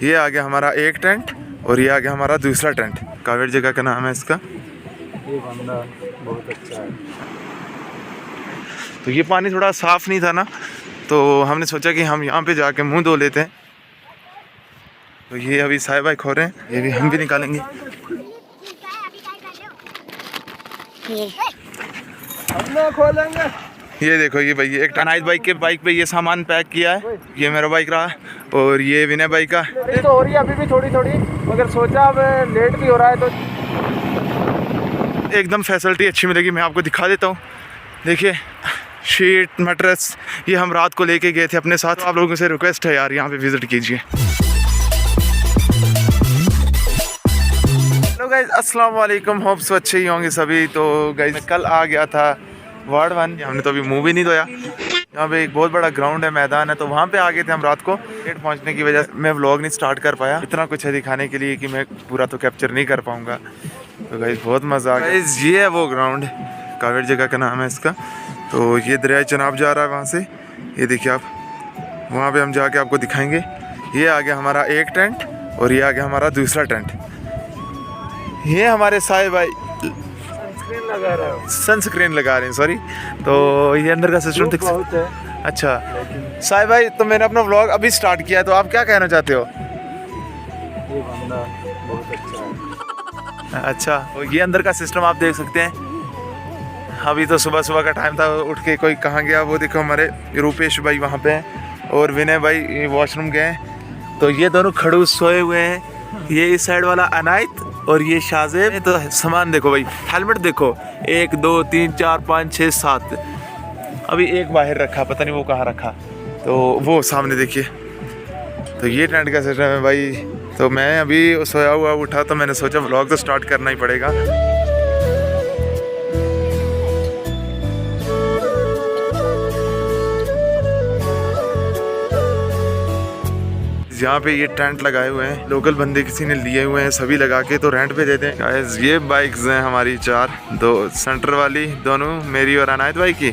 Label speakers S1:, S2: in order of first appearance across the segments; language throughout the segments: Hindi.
S1: ये आ गया हमारा एक टेंट और ये आ गया हमारा दूसरा टेंट। कावेर जगह का नाम है इसका।
S2: ये बंदा बहुत अच्छा है।
S1: तो ये पानी थोड़ा साफ़ नहीं था ना, तो हमने सोचा कि हम यहाँ पे जाके मुंह धो लेते हैं। तो ये अभी साहिब भाई खो रहे हैं, ये भी हम भी निकालेंगे।
S2: हम खोलेंगे।
S1: ये देखो ये भाई एक अनायत भाई के बाइक पे ये सामान पैक किया है। ये मेरा बाइक रहा और ये विनय भाई का।
S2: तो हो रही है अभी भी थोड़ी थोड़ी, मगर सोचा अब लेट भी हो रहा है तो
S1: एकदम फैसिलिटी अच्छी मिलेगी। मैं आपको दिखा देता हूँ। देखिए शीट मैट्रेस ये हम रात को लेके गए थे अपने साथ। आप लोगों से रिक्वेस्ट है यार यहाँ पे विज़िट कीजिए। हेलो गाइस, अस्सलाम वालेकुम। होप्स अच्छे ही होंगे सभी। तो गाइस कल आ गया था वार्ड 1, हमने तो अभी मुंह भी नहीं धोया। यहाँ पे एक बहुत बड़ा ग्राउंड है, मैदान है, तो वहाँ पे आ गए थे हम रात को। लेट पहुँचने की वजह से मैं व्लॉग नहीं स्टार्ट कर पाया। इतना कुछ है दिखाने के लिए कि मैं पूरा तो कैप्चर नहीं कर पाऊँगा। तो गाइस बहुत मज़ा आ गया। गाइस ये है वो ग्राउंड, कावेर जगह का नाम है इसका। तो ये दरियाए चनाब जा रहा है वहाँ से, ये देखिए आप, वहाँ पे हम जाके आपको दिखाएंगे। ये आ गया हमारा एक टेंट और ये आ गया हमारा दूसरा टेंट। ये हमारे साहिब भाई सनस्क्रीन लगा रहे हैं, सॉरी। तो ये अंदर का सिस्टम
S2: बहुत है।
S1: अच्छा साहिब भाई, तो मैंने अपना व्लॉग अभी स्टार्ट किया है, तो आप क्या कहना चाहते हो?
S2: ये बंदा बहुत अच्छा है।
S1: अच्छा, तो ये अंदर का सिस्टम आप देख सकते हैं। अभी तो सुबह सुबह का टाइम था, उठ के कोई कहाँ गया वो देखो, हमारे रूपेश भाई वहाँ पे हैं और विनय भाई वॉशरूम गए हैं। तो ये दोनों खड़ूस सोए हुए हैं। ये इस साइड वाला अनायत और ये शाहजेब। तो सामान देखो भाई, हेलमेट देखो, 1 2 3 4 5 6 7। अभी एक बाहर रखा, पता नहीं वो कहाँ रखा। तो वो सामने देखिए। तो ये टेंट का सिस्टम है भाई। तो मैं अभी सोया हुआ उठा, तो मैंने सोचा व्लॉग तो स्टार्ट करना ही पड़ेगा। यहाँ पे ये टेंट लगाए हुए हैं, लोकल बंदे किसी ने लिए हुए हैं, सभी लगा के तो रेंट पे देते हैं। गाइस ये बाइक्स हैं हमारी 4, 2 सेंटर वाली दोनों मेरी और अनायत भाई की,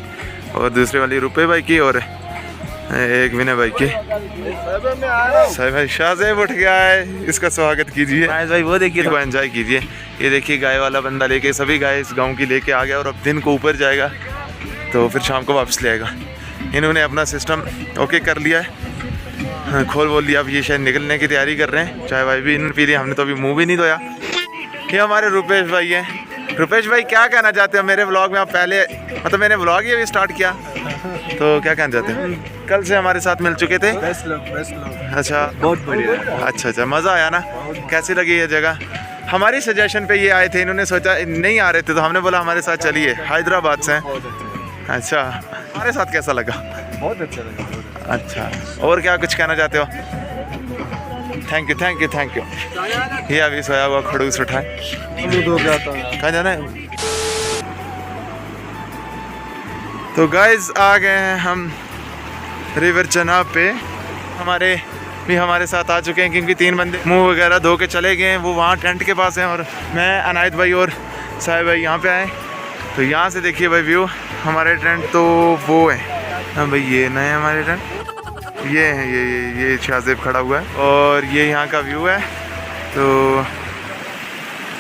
S1: और दूसरे वाली रुपए भाई की, और एक विनय भाई की। साहिब भाई शाहजेब उठ गया है, इसका स्वागत कीजिए। भाई वो देखिए, तो एंजॉय कीजिए। ये देखिए गाय वाला बंदा लेके, सभी गाय इस गाँव की लेके आ गया और अब दिन को ऊपर जाएगा तो फिर शाम को वापस ले आएगा। इन्होंने अपना सिस्टम ओके कर लिया है, खोल बोल दिया। अब ये शायद निकलने की तैयारी कर रहे हैं। चाय भाई भी इन्होंने पी लिया, हमने तो अभी मुंह भी नहीं धोया। ये हमारे रुपेश भाई हैं। रुपेश भाई क्या कहना चाहते हो मेरे व्लॉग में? आप पहले मतलब मैंने व्लॉग ही अभी स्टार्ट किया, तो क्या कहना चाहते हैं? कल से हमारे साथ मिल चुके थे।
S2: बेस्ट लोग।
S1: अच्छा
S2: बहुत बढ़िया।
S1: अच्छा मज़ा आया ना? कैसी लगी ये जगह? हमारी सजेशन पे ये आए थे, इन्होंने सोचा नहीं आ रहे थे तो हमने बोला हमारे साथ चलिए। हैदराबाद से। अच्छा, हमारे साथ कैसा लगा?
S2: बहुत अच्छा लगा।
S1: अच्छा, और क्या कुछ कहना चाहते हो? Thank you thank you thank you. ये अभी सोया हुआ खड़ूस उठाए, कहाँ जाना है? तो गाइज आ गए हैं हम रिवर चनाब पे। हमारे साथ आ चुके हैं, क्योंकि 3 बंदे मुंह वगैरह धो के चले गए हैं, वो वहाँ टेंट के पास हैं, और मैं अनायत भाई और साहिब भाई यहाँ पे आए। तो यहाँ से देखिए भाई व्यू, हमारे टेंट तो वो है। हाँ भाई ये नए हमारे टेंट, ये है, ये शाहजेब खड़ा हुआ है, और ये यहाँ का व्यू है। तो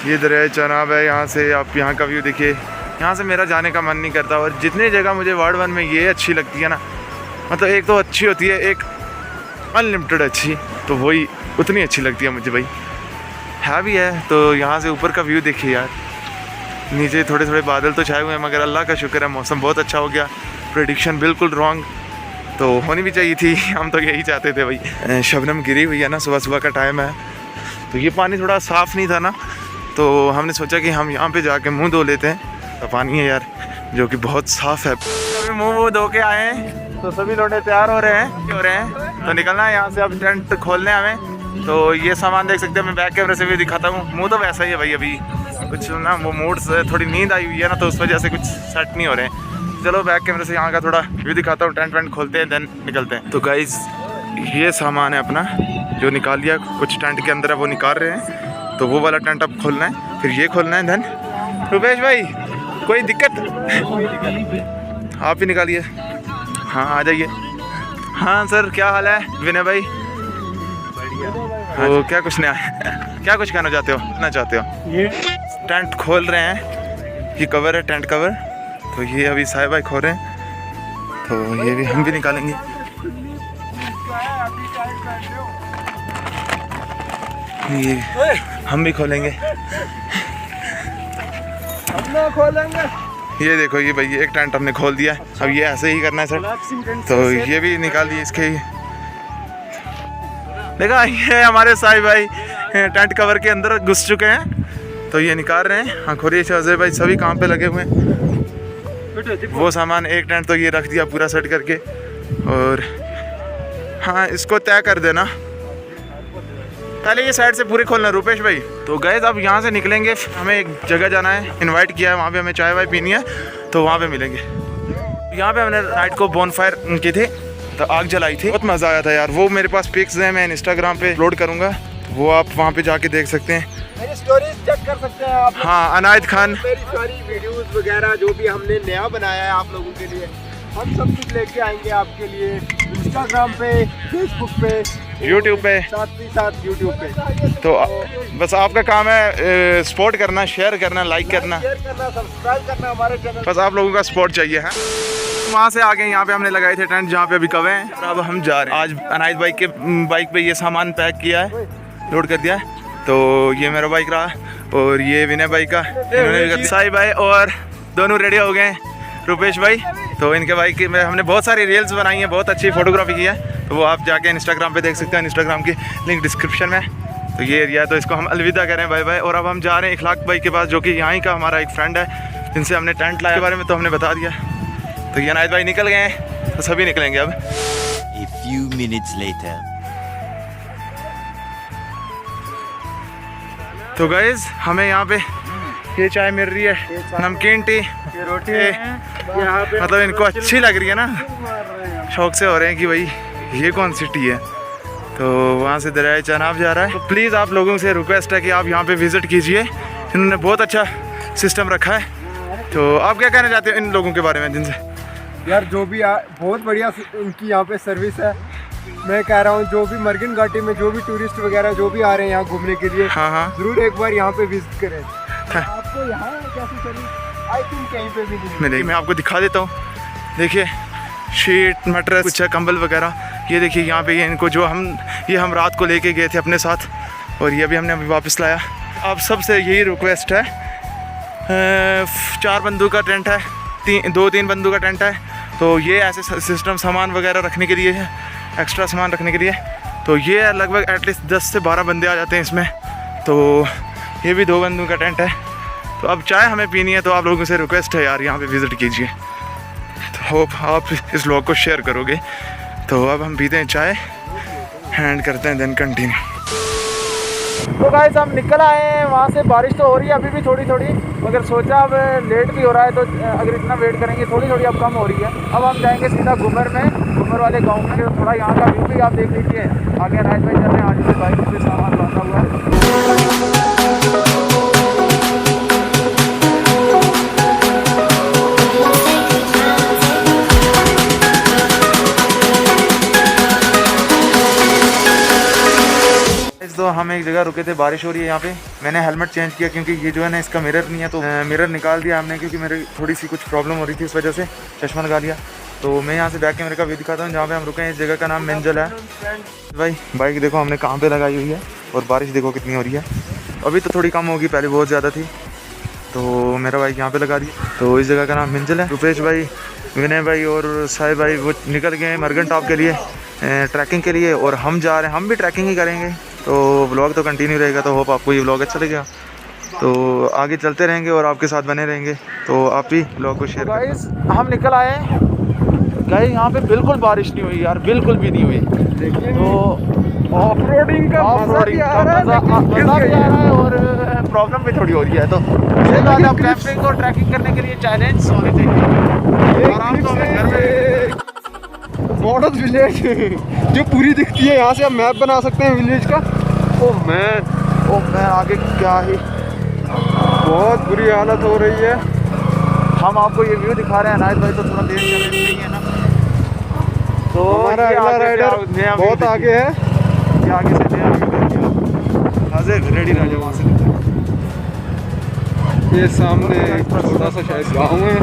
S1: ये दरिया चनाब है, यहाँ से आप यहाँ का व्यू देखिए। यहाँ से मेरा जाने का मन नहीं करता, और जितनी जगह मुझे वार्ड 1 में ये अच्छी लगती है ना, मतलब एक तो अच्छी होती है, एक अनलिमिटेड अच्छी, तो वही उतनी अच्छी लगती है मुझे भाई, है भी है। तो यहाँ से ऊपर का व्यू देखिए यार, नीचे थोड़े थोड़े बादल तो छाए हुए हैं, मगर अल्लाह का शुक्र है मौसम बहुत अच्छा हो गया। प्रेडिक्शन बिल्कुल रॉन्ग तो होनी भी चाहिए थी, हम तो यही चाहते थे भाई। शबनम गिरी हुई है ना, सुबह सुबह का टाइम है, तो ये पानी थोड़ा साफ़ नहीं था ना, तो हमने सोचा कि हम यहाँ पे जाके मुंह धो लेते हैं। तो पानी है यार जो कि बहुत साफ़ है। अभी मुंह धो के आए हैं, तो सभी लोग तैयार हो रहे हैं तो निकलना है यहाँ से। अब टेंट खोलने हमें। तो ये सामान देख सकते हैं, मैं बैक कैमरे से भी दिखाता हूँ। मुँह तो वैसा ही है भाई, अभी कुछ ना वो मूड से थोड़ी नींद आई हुई है ना, तो उस वजह से कुछ सेट नहीं हो रहे हैं। चलो बैक कैमरे से यहाँ का थोड़ा व्यू दिखाता हूँ। टेंट वेंट खोलते हैं, देन निकलते हैं। तो गाइज ये सामान है अपना जो निकाल लिया, कुछ टेंट के अंदर है वो निकाल रहे हैं। तो वो वाला टेंट अब खोलना है, फिर ये खोलना है। देन रुपेश भाई कोई दिक्कत? आप ही निकालिए। हाँ आ जाइए। हाँ सर क्या हाल है? विनय भाई तो क्या कुछ नहीं क्या कुछ कहना चाहते हो
S2: ये
S1: टेंट खोल रहे हैं, ये कवर है टेंट कवर, तो ये अभी साहिब भाई खोल रहे हैं, तो ये भी हम भी निकालेंगे। ये हम भी खोलेंगे।
S2: अपना खोलेंगे।
S1: ये देखो ये भाई एक टेंट हमने खोल दिया, अब ये ऐसे ही करना है सर, तो ये भी निकाल दिए इसके ही। देखा ये हमारे साहिब भाई टेंट कवर के अंदर घुस चुके हैं, तो ये निकाल रहे हैं। हाँ खोरिए अजय भाई सभी काम पे लगे हुए हैं। वो सामान एक टेंट तो ये रख दिया पूरा सेट करके, और हाँ इसको तय कर देना, पहले ये साइड से पूरी खोलना रुपेश भाई। तो गाइस अब यहाँ से निकलेंगे, हमें एक जगह जाना है, इनवाइट किया है, वहाँ पे हमें चाय वाय पीनी है, तो वहाँ पे मिलेंगे। यहाँ पे हमने राइट को बोनफायर की थी, तो आग जलाई थी, बहुत मज़ा आया था यार। वो मेरे पास पिक्स हैं, मैं इंस्टाग्राम पे अपलोड करूँगा, तो वो आप वहाँ पे जाके देख सकते हैं,
S2: मेरी स्टोरीज चेक कर सकते हैं आप।
S1: हाँ अनायत खान
S2: मेरी सारी वीडियोस वगैरह जो भी हमने नया बनाया है आप लोगों के लिए, हम सब कुछ लेके आएंगे आपके लिए, इंस्टाग्राम पे, फेसबुक पे,
S1: यूट्यूब पे,
S2: साथ ही साथ यूट्यूब पे।
S1: तो बस आपका काम है सपोर्ट करना, शेयर करना, लाइक करना,
S2: सब्सक्राइब करना हमारे चैनल।
S1: बस आप लोगों का सपोर्ट चाहिए है। वहाँ से आगे यहाँ पे हमने लगाए थे टेंट, जहाँ पे अभी कवे हैं, और अब हम जा रहे हैं। आज अनायत बाइक पे ये सामान पैक किया है, लोड कर दिया है, तो ये मेरा बाइक रहा, और ये विनय भाई का, साहिब भाई और दोनों रेडी हो गए हैं, रुपेश भाई। तो इनके बाइक में हमने बहुत सारी रील्स बनाई हैं, बहुत अच्छी फोटोग्राफी की है, तो वो आप जाके इंस्टाग्राम पे देख सकते हैं, इंस्टाग्राम की लिंक डिस्क्रिप्शन में। तो ये एरिया है, तो इसको हम अलविदा करें, बाय बाय। और अब हम जा रहे हैं इखलाक भाई के पास, जो कि यहाँ ही का हमारा एक फ्रेंड है, जिनसे हमने टेंट लाया के बारे में तो हमने बता दिया। तो ये अनायत भाई निकल गए हैं, तो सभी निकलेंगे अब।
S3: A few minutes later.
S1: तो गाइज हमें यहाँ पे ये चाय मिल रही है, नमकीन टी,
S2: ये रोटी
S1: ये
S2: यहाँ पे
S1: मतलब इनको अच्छी लग रही है ना, शौक से हो रहे हैं कि भाई ये कौन सी टी है। तो वहाँ से दरियाए चनाब जा रहा है, तो प्लीज़ आप लोगों से रिक्वेस्ट है कि आप यहाँ पे विज़िट कीजिए, इन्होंने बहुत अच्छा सिस्टम रखा है। तो आप क्या कहना चाहते हो इन लोगों के बारे में जिनसे?
S2: यार जो भी बहुत बढ़िया इनकी यहाँ पे सर्विस है। मैं कह रहा हूँ जो भी मरगिन घाटी में जो भी टूरिस्ट वगैरह जो भी आ रहे हैं यहाँ घूमने के लिए,
S1: हाँ
S2: जरूर एक बार यहाँ पे विजिट करें। आपको यहाँ कैसी सर्विस आई थिंक कहीं पे भी नहीं
S1: मिलेगी। मैं आपको दिखा देता हूँ, देखिए शीट मटर कुछ है, कंबल वगैरह, ये देखिए यहाँ पे ये इनको जो हम रात को लेके गए थे अपने साथ, और ये भी हमने अभी वापस लाया। आप सबसे यही रिक्वेस्ट है, 4 बंदों का टेंट है, 2-3 बंदों का टेंट है, तो ये ऐसे सिस्टम सामान वगैरह रखने के लिए है, एक्स्ट्रा सामान रखने के लिए, तो ये लगभग एटलीस्ट 10 से 12 बंदे आ जाते हैं इसमें। तो ये भी 2 बंदों का टेंट है। तो अब चाय हमें पीनी है, तो आप लोगों से रिक्वेस्ट है यार यहाँ पे विज़िट कीजिए, तो होप आप इस व्लॉग को शेयर करोगे। तो अब हम पीते हैं चाय एंड करते हैं देन कंटिन्यू।
S2: तो गाइस हम निकल आए हैं वहाँ से, बारिश तो हो रही है अभी भी थोड़ी थोड़ी, मगर सोचा अब लेट भी हो रहा है, तो अगर इतना वेट करेंगे थोड़ी थोड़ी अब कम हो रही है। अब हम जाएंगे सीधा घूमर में, घूमर वाले गांव में, थोड़ा यहाँ का व्यू भी आप देख लीजिए। आगे अनायत भाई चल रहे हैं, आगे से बाइक पे सामान बांधा हुआ है।
S1: तो हम एक जगह रुके थे, बारिश हो रही है यहाँ पे, मैंने हेलमेट चेंज किया क्योंकि ये जो है ना इसका मिरर नहीं है, तो मिरर निकाल दिया हमने, क्योंकि मेरे थोड़ी सी कुछ प्रॉब्लम हो रही थी, इस वजह से चश्मा लगा लिया। तो मैं यहाँ से बैक कैमरे का व्यू दिखाता हूँ, जहाँ पे हम रुके हैं। इस जगह का नाम मिंजल है। भाई बाइक देखो हमने कहाँ पे लगाई हुई है, और बारिश देखो कितनी हो रही है। अभी तो थोड़ी कम होगी, पहले बहुत ज़्यादा थी, तो मेरा बाइक यहाँ पे लगा दी। तो इस जगह का नाम मिंजल है। रुपेश भाई, विनय भाई और साहिब भाई वो निकल गए मरगन टॉप के लिए, ट्रैकिंग के लिए, और हम जा रहे हैं, हम भी ट्रैकिंग ही करेंगे। तो व्लॉग तो कंटिन्यू रहेगा, तो होप आपको ये व्लॉग अच्छा लगेगा, तो आगे चलते रहेंगे और आपके साथ बने रहेंगे। तो आप भी व्लॉग को शेयर करें।
S2: गाइस हम निकल आए हैं, गाइस यहाँ पे बिल्कुल बारिश नहीं हुई यार, बिल्कुल भी नहीं हुई। तो ऑफ रोडिंग का मजा भी आ रहा है और प्रॉब्लम भी थोड़ी हो रही है। तो ये बात आप कैंपिंग और ट्रैकिंग करने के लिए चैलेंज होने चाहिए। आराम तो घर में मॉडल विलेज जो पूरी दिखती है, यहाँ से हम मैप बना सकते हैं विलेज का। ओ मैं आगे क्या ही बहुत बुरी हालत हो रही है। हम आपको ये व्यू दिखा रहे हैं, अनायत भाई तो थोड़ा देर चले नहीं है ना, तो हमारा अगला राइडर बहुत आगे है, ये आगे से
S1: रेडी राजा वहाँ से लेते हैं।
S4: ये सामने एक छोटा सा शायद गाँव है,